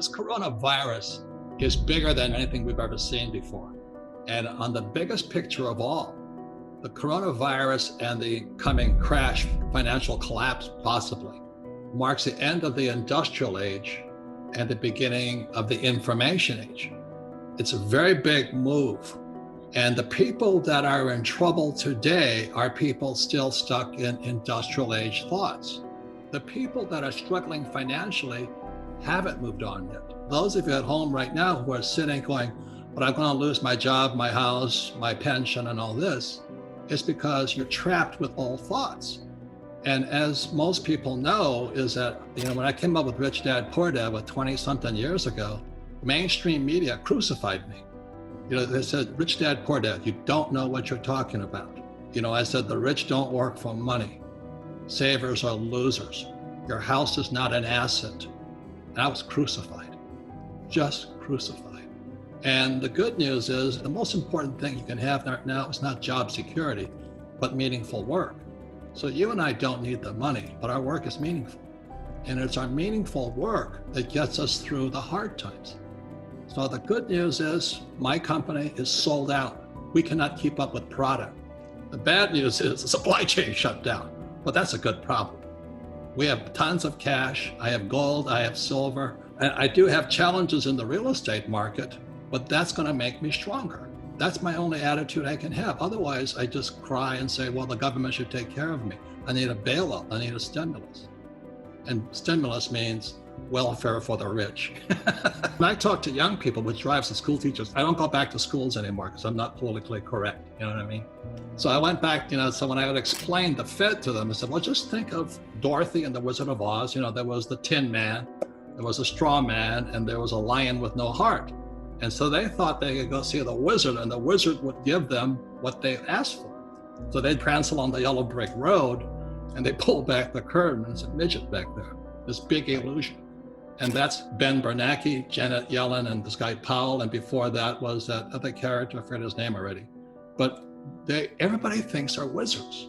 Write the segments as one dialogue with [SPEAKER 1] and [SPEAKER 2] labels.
[SPEAKER 1] This coronavirus is bigger than anything we've ever seen before. And on the biggest picture of all, the coronavirus and the coming crash, financial collapse possibly, marks the end of the industrial age and the beginning of the information age. It's a very big move. And the people that are in trouble today are people still stuck in industrial age thoughts. The people that are struggling financially haven't moved on yet. Those of you at home right now who are sitting going, but I'm going to lose my job, my house, my pension, and all this, it's because you're trapped with old thoughts. And as most people know, is that, when I came up with Rich Dad, Poor Dad with 20-something years ago, mainstream media crucified me. They said, Rich Dad, Poor Dad, you don't know what you're talking about. I said, the rich don't work for money. Savers are losers. Your house is not an asset. And I was crucified, just crucified. And the good news is the most important thing you can have right now is not job security, but meaningful work. So you and I don't need the money, but our work is meaningful. And it's our meaningful work that gets us through the hard times. So the good news is my company is sold out. We cannot keep up with product. The bad news is the supply chain shut down, but that's a good problem. We have tons of cash. I have gold, I have silver, and I do have challenges in the real estate market, but that's going to make me stronger. That's my only attitude I can have. Otherwise, I just cry and say, well, the government should take care of me. I need a bailout, I need a stimulus. And stimulus means welfare for the rich. When I talk to young people, which drives the school teachers, I don't go back to schools anymore because I'm not politically correct, you know what I mean? So I went back, so when I would explain the Fed to them, I said, well, just think of Dorothy and the Wizard of Oz. There was the Tin Man, there was a straw man, and there was a lion with no heart. And so they thought they could go see the wizard, and the wizard would give them what they asked for. So they'd prance along the yellow brick road, and they pulled back the curtain, and there's a midget back there, this big illusion. And that's Ben Bernanke, Janet Yellen, and this guy Powell, and before that was that other character, I forget his name already. But everybody thinks they're wizards,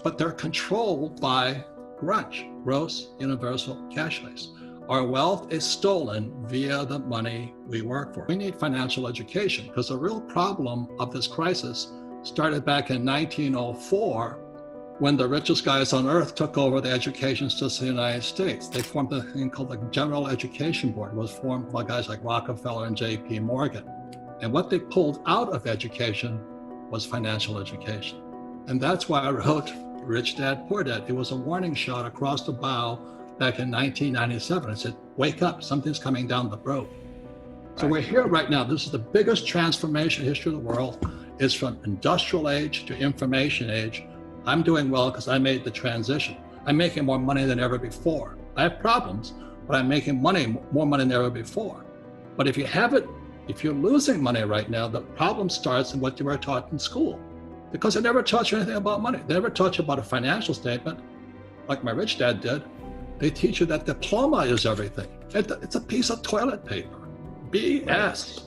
[SPEAKER 1] but they're controlled by grunge, gross universal cashless. Our wealth is stolen via the money we work for. We need financial education because the real problem of this crisis started back in 1904 when the richest guys on earth took over the education system of the United States. They formed a thing called the General Education Board. It was formed by guys like Rockefeller and J.P. Morgan. And what they pulled out of education was financial education. And that's why I wrote Rich Dad, Poor Dad. It was a warning shot across the bow back in 1997. I said, wake up, something's coming down the road. So we're here right now. This is the biggest transformation in the history of the world. It's from industrial age to information age. I'm doing well because I made the transition. I'm making more money than ever before. I have problems, but I'm making more money than ever before. But if you're losing money right now, the problem starts in what you were taught in school. Because they never taught you anything about money. They never taught you about a financial statement, like my rich dad did. They teach you that diploma is everything. It's a piece of toilet paper. BS.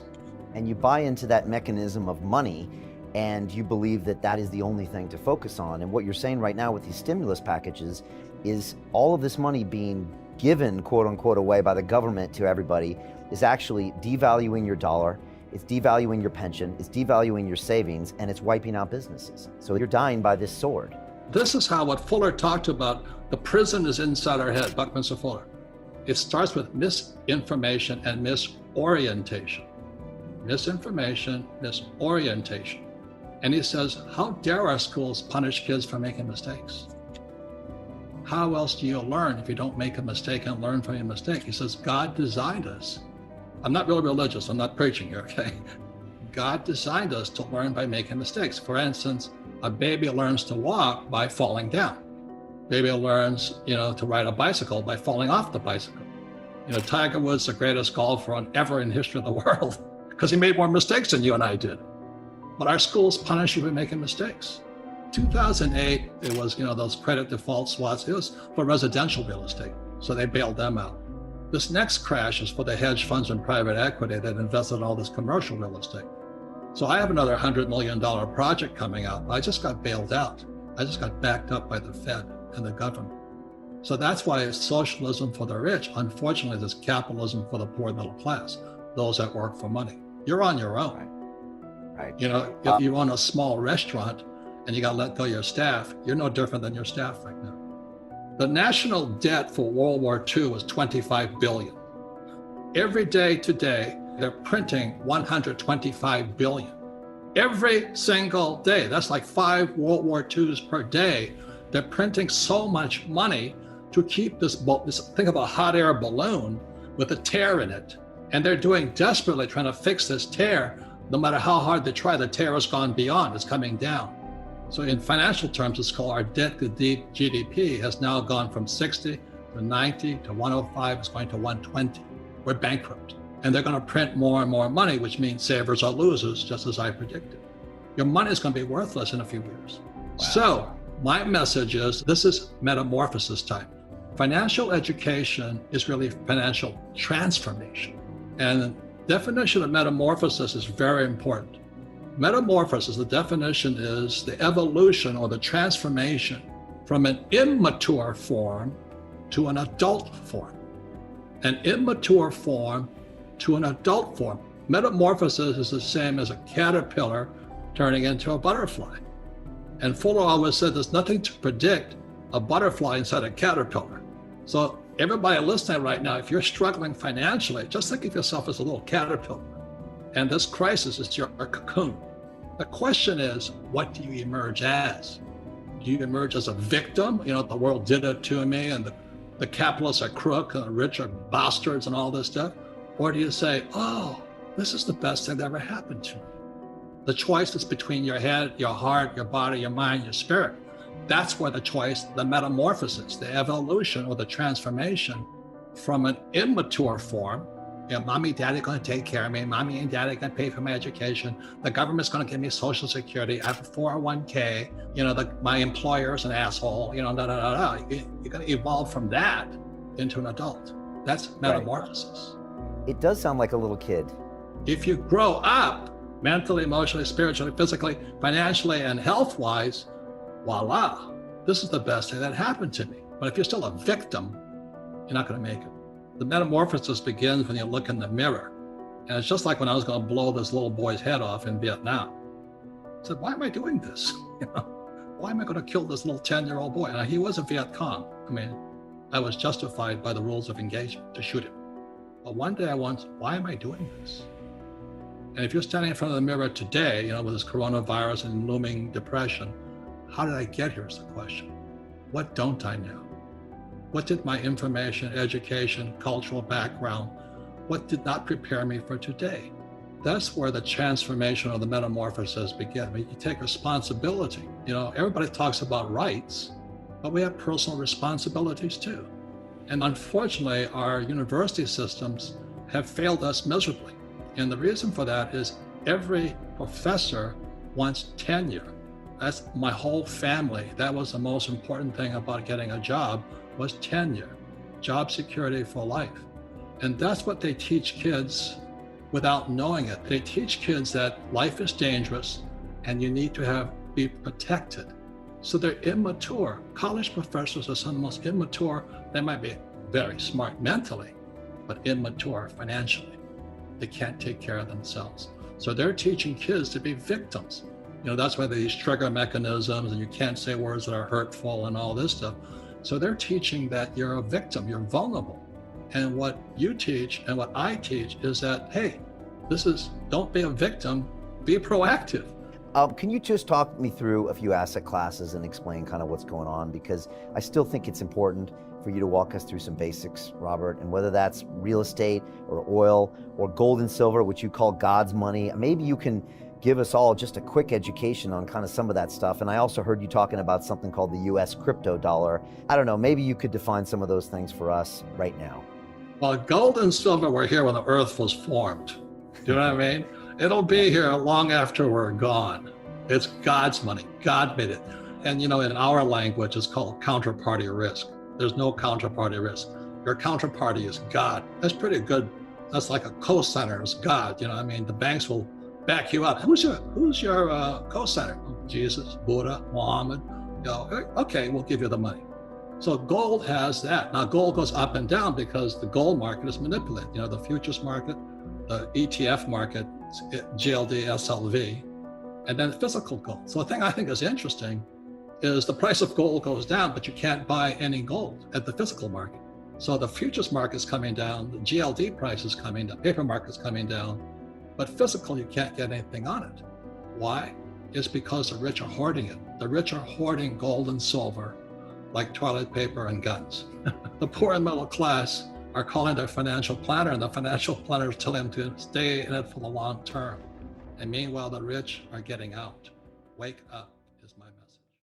[SPEAKER 2] And you buy into that mechanism of money, and you believe that that is the only thing to focus on. And what you're saying right now with these stimulus packages is all of this money being given, quote unquote, away by the government to everybody is actually devaluing your dollar, it's devaluing your pension, it's devaluing your savings, and it's wiping out businesses. So you're dying by this sword.
[SPEAKER 1] This is how what Fuller talked about, the prison is inside our head, Buckminster Fuller. It starts with misinformation and misorientation. Misinformation, misorientation. And he says, how dare our schools punish kids for making mistakes? How else do you learn if you don't make a mistake and learn from your mistake? He says, God designed us. I'm not really religious, I'm not preaching here, okay? God designed us to learn by making mistakes. For instance, a baby learns to walk by falling down. Baby learns, to ride a bicycle by falling off the bicycle. Tiger Woods, the greatest golfer ever in history of the world, because he made more mistakes than you and I did. But our schools punish you for making mistakes. 2008, it was, those credit default swaps. It was for residential real estate, so they bailed them out. This next crash is for the hedge funds and private equity that invested in all this commercial real estate. So I have another $100 million project coming out. I just got bailed out. I just got backed up by the Fed and the government. So that's why it's socialism for the rich. Unfortunately, there's capitalism for the poor middle class, those that work for money. You're on your own.
[SPEAKER 2] Right.
[SPEAKER 1] You know, if you own a small restaurant and you got to let go of your staff, you're no different than your staff right now. The national debt for World War II was $25 billion. Every day today, they're printing $125 billion. Every single day. That's like 5 World War IIs per day. They're printing so much money to keep this think of a hot air balloon with a tear in it. And they're doing desperately trying to fix this tear. No matter how hard they try, the tear has gone beyond, it's coming down. So in financial terms, it's called our debt to GDP has now gone from 60 to 90 to 105, it's going to 120. We're bankrupt. And they're going to print more and more money, which means savers are losers, just as I predicted. Your money is going to be worthless in a few years. Wow. So my message is, this is metamorphosis time. Financial education is really financial transformation. And the definition of metamorphosis is very important. Metamorphosis, the definition is the evolution or the transformation from an immature form to an adult form. An immature form to an adult form. Metamorphosis is the same as a caterpillar turning into a butterfly. And Fuller always said there's nothing to predict a butterfly inside a caterpillar. So everybody listening right now, if you're struggling financially, just think of yourself as a little caterpillar. And this crisis is your cocoon. The question is, what do you emerge as? Do you emerge as a victim? You know, the world did it to me, and the capitalists are crook, and the rich are bastards, and all this stuff? Or do you say, oh, this is the best thing that ever happened to me? The choice is between your head, your heart, your body, your mind, your spirit. That's where the choice, the metamorphosis, the evolution or the transformation from an immature form. You know, mommy, daddy are going to take care of me. Mommy and daddy are going to pay for my education. The government's going to give me Social Security. I have a 401k. You know, my employer is an asshole. You know, You're going to evolve from that into an adult. That's metamorphosis.
[SPEAKER 2] Right. It does sound like a little kid.
[SPEAKER 1] If you grow up mentally, emotionally, spiritually, physically, financially, and health-wise, voila, this is the best thing that happened to me. But if you're still a victim, you're not going to make it. The metamorphosis begins when you look in the mirror. And it's just like when I was going to blow this little boy's head off in Vietnam. I said, why am I doing this? You know, why am I going to kill this little 10-year-old boy? And he was a Viet Cong. I mean, I was justified by the rules of engagement to shoot him. But one day I wondered, why am I doing this? And if you're standing in front of the mirror today, you know, with this coronavirus and looming depression, how did I get here is the question. What don't I know? What did my information, education, cultural background, what did not prepare me for today? That's where the transformation of the metamorphosis begins. I mean, you take responsibility. You know, everybody talks about rights, but we have personal responsibilities too. And unfortunately, our university systems have failed us miserably. And the reason for that is every professor wants tenure. That's my whole family. That was the most important thing about getting a job, was tenure, job security for life. And that's what they teach kids without knowing it. They teach kids that life is dangerous and you need to be protected. So they're immature. College professors are some of the most immature. They might be very smart mentally, but immature financially. They can't take care of themselves. So they're teaching kids to be victims. You know, that's why these trigger mechanisms and you can't say words that are hurtful and all this stuff. So they're teaching that you're a victim, you're vulnerable. And what you teach and what I teach is that, hey, don't be a victim, be proactive.
[SPEAKER 2] Can you just talk me through a few asset classes and explain kind of what's going on? Because I still think it's important for you to walk us through some basics, Robert, and whether that's real estate or oil or gold and silver, which you call God's money. Maybe you can give us all just a quick education on kind of some of that stuff. And I also heard you talking about something called the US crypto dollar. I don't know, maybe you could define some of those things for us right now.
[SPEAKER 1] Well, gold and silver were here when the earth was formed. Do you know what I mean? It'll be here long after we're gone. It's God's money. God made it. And you know, in our language, it's called counterparty risk. There's no counterparty risk. Your counterparty is God. That's pretty good. That's like a co-signer is God. You know, I mean, the banks will back you up. Who's your co-signer? Jesus, Buddha, Muhammad. You know, okay, we'll give you the money. So gold has that. Now gold goes up and down because the gold market is manipulated. You know, the futures market, the ETF market, GLD, SLV, and then physical gold. So the thing I think is interesting is the price of gold goes down, but you can't buy any gold at the physical market. So the futures market is coming down, the GLD price is coming down, paper market is coming down, but physical, you can't get anything on it. Why? It's because the rich are hoarding it. The rich are hoarding gold and silver like toilet paper and guns. The poor and middle class are calling their financial planner, and the financial planner is telling them to stay in it for the long term. And meanwhile, the rich are getting out. Wake up.